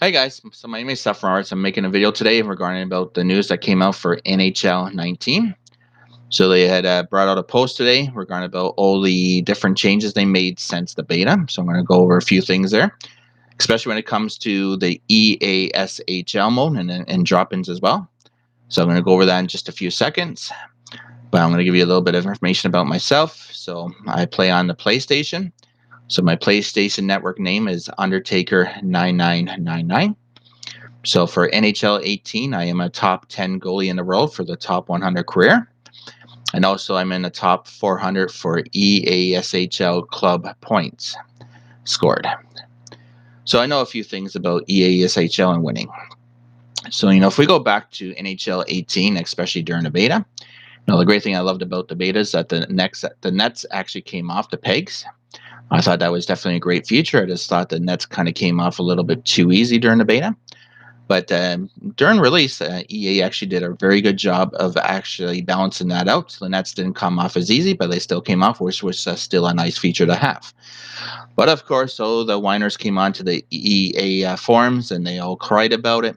Hey guys, so my name is Seth Roberts. I'm making a video today regarding about the news that came out for NHL 19. So they had brought out a post today regarding about all the different changes they made since the beta. So I'm going to go over a few things there, especially when it comes to the EASHL mode and drop-ins as well. So I'm going to go over that in just a few seconds. But I'm going to give you a little bit of information about myself. So I play on the PlayStation. So my PlayStation network name is Undertaker9999. So for NHL 18, I am a top 10 goalie in the world for the top 100 career. And also, I'm in the top 400 for EASHL club points scored. So I know a few things about EASHL and winning. So, if we go back to NHL 18, especially during the beta, the great thing I loved about the beta is that the nets actually came off the pegs. I thought that was definitely a great feature. I just thought the nets kind of came off a little bit too easy during the beta. But during release, EA actually did a very good job of actually balancing that out. So the nets didn't come off as easy, but they still came off, which was still a nice feature to have. But of course, so the whiners came onto the EA forums and they all cried about it,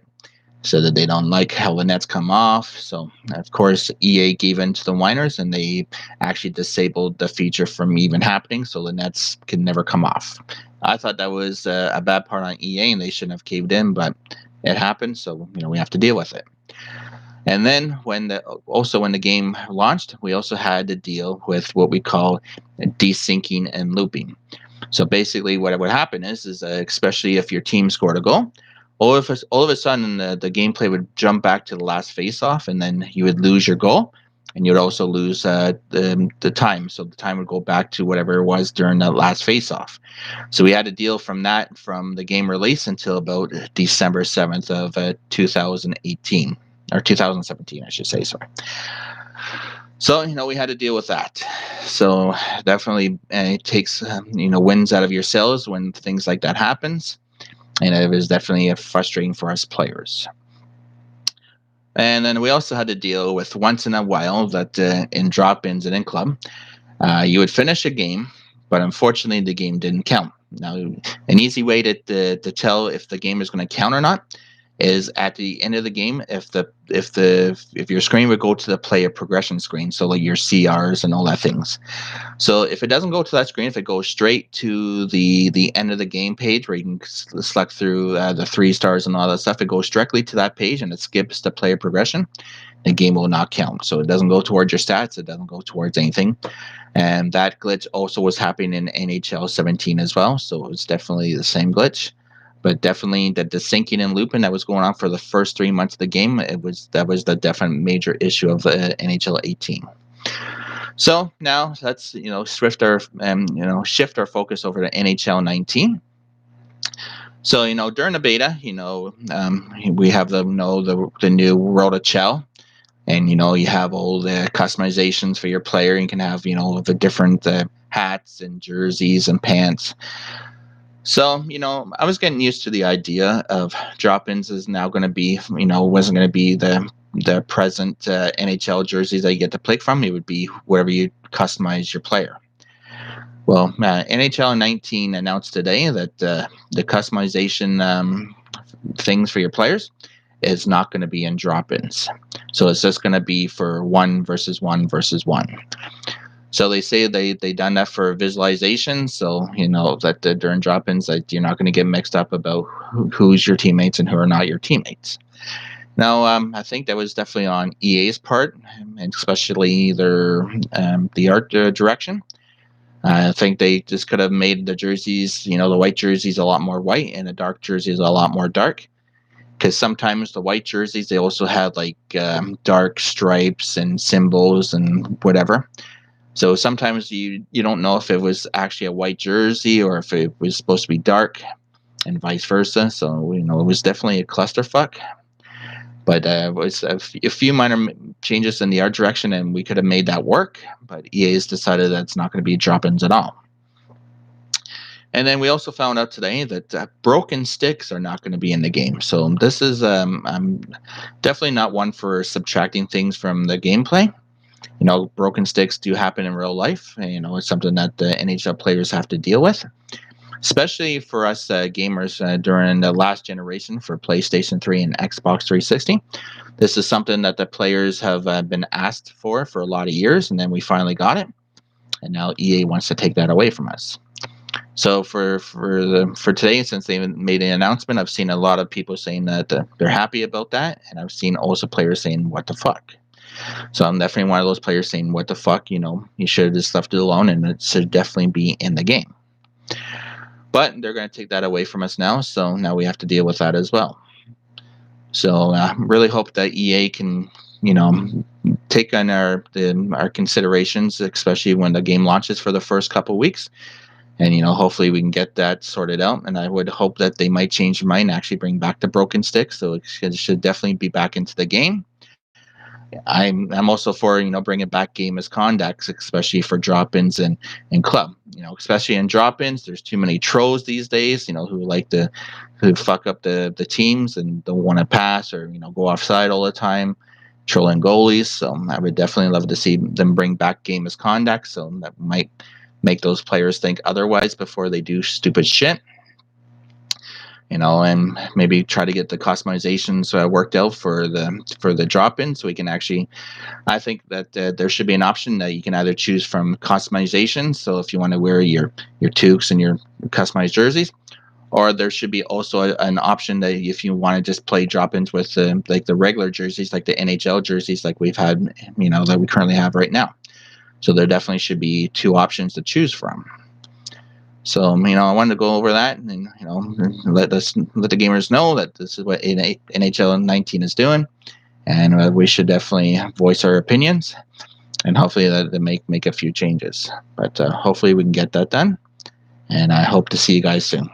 said that they don't like how the nets come off. So of course, EA gave in to the whiners and they actually disabled the feature from even happening, so the nets can never come off. I thought that was a bad part on EA, and they shouldn't have caved in, but it happened, so we have to deal with it. And then when the game launched, we also had to deal with what we call desyncing and looping. So basically, what would happen is especially if your team scored a goal, all of a sudden the gameplay would jump back to the last face-off, and then you would lose your goal, and you'd also lose the time. So the time would go back to whatever it was during the last face-off. So we had to deal from the game release until about December 7th of 2018 or 2017, I should say. Sorry. So we had to deal with that. So definitely it takes wins out of your sails when things like that happens, and it was definitely frustrating for us players. And then we also had to deal with once in a while that in drop-ins and in club, you would finish a game, but unfortunately the game didn't count. Now, an easy way to tell if the game is going to count or not is at the end of the game, if your screen would go to the player progression screen, so like your CRs and all that things. So if it doesn't go to that screen, if it goes straight to the end of the game page where you can select through the 3 stars and all that stuff, it goes directly to that page and it skips the player progression, the game will not count. So it doesn't go towards your stats, it doesn't go towards anything. And that glitch also was happening in NHL 17 as well. So it was definitely the same glitch. But definitely the syncing and looping that was going on for the first 3 months of the game, that was the definite major issue of NHL 18. So now let's shift our focus over to NHL 19. So during the beta, we have the new World of Chell, and you have all the customizations for your player. You can have the different hats and jerseys and pants. So I was getting used to the idea of drop-ins is now going to be wasn't going to be the present NHL jerseys that you get to pick from. It would be wherever you customize your player. Well, NHL 19 announced today that the customization things for your players is not going to be in drop-ins. So it's just going to be for 1 versus 1 versus 1. So they say they done that for visualization, so that during drop-ins that you're not going to get mixed up about who's your teammates and who are not your teammates. Now, I think that was definitely on EA's part, and especially the art direction. I think they just could have made the jerseys, the white jerseys a lot more white and the dark jerseys a lot more dark. Because sometimes the white jerseys, they also had like dark stripes and symbols and whatever. So sometimes you don't know if it was actually a white jersey or if it was supposed to be dark and vice versa. So, it was definitely a clusterfuck. But it was a few minor changes in the art direction, and we could have made that work. But EA has decided that it's not going to be drop-ins at all. And then we also found out today that broken sticks are not going to be in the game. So this is I'm definitely not one for subtracting things from the gameplay. Broken sticks do happen in real life. It's something that the NHL players have to deal with. especially for us gamers during the last generation for PlayStation 3 and Xbox 360. This is something that the players have been asked for a lot of years, and then we finally got it. And now EA wants to take that away from us. So for today, since they made an announcement, I've seen a lot of people saying that they're happy about that, and I've seen also players saying, "What the fuck?" So I'm definitely one of those players saying, "What the fuck?" You should have just left it alone, and it should definitely be in the game. But they're going to take that away from us now, so now we have to deal with that as well. So I really hope that EA can, take on our considerations, especially when the game launches for the first couple weeks. And, hopefully we can get that sorted out. And I would hope that they might change their mind and actually bring back the broken stick. So it should definitely be back into the game. I'm also for, bringing back game misconduct, especially for drop-ins and club. Especially in drop-ins, there's too many trolls these days, who fuck up the teams and don't want to pass or, go offside all the time, trolling goalies. So I would definitely love to see them bring back game misconduct. So that might make those players think otherwise before they do stupid shit. And maybe try to get the customizations worked out for the drop-in, so we can actually. I think that there should be an option that you can either choose from customization. So if you want to wear your toques and your customized jerseys, or there should be also an option that if you want to just play drop-ins with like the regular jerseys, like the NHL jerseys, like we've had, that we currently have right now. So there definitely should be two options to choose from. So, I wanted to go over that and, let the gamers know that this is what NHL 19 is doing. And we should definitely voice our opinions. And hopefully that they make a few changes. But hopefully we can get that done. And I hope to see you guys soon.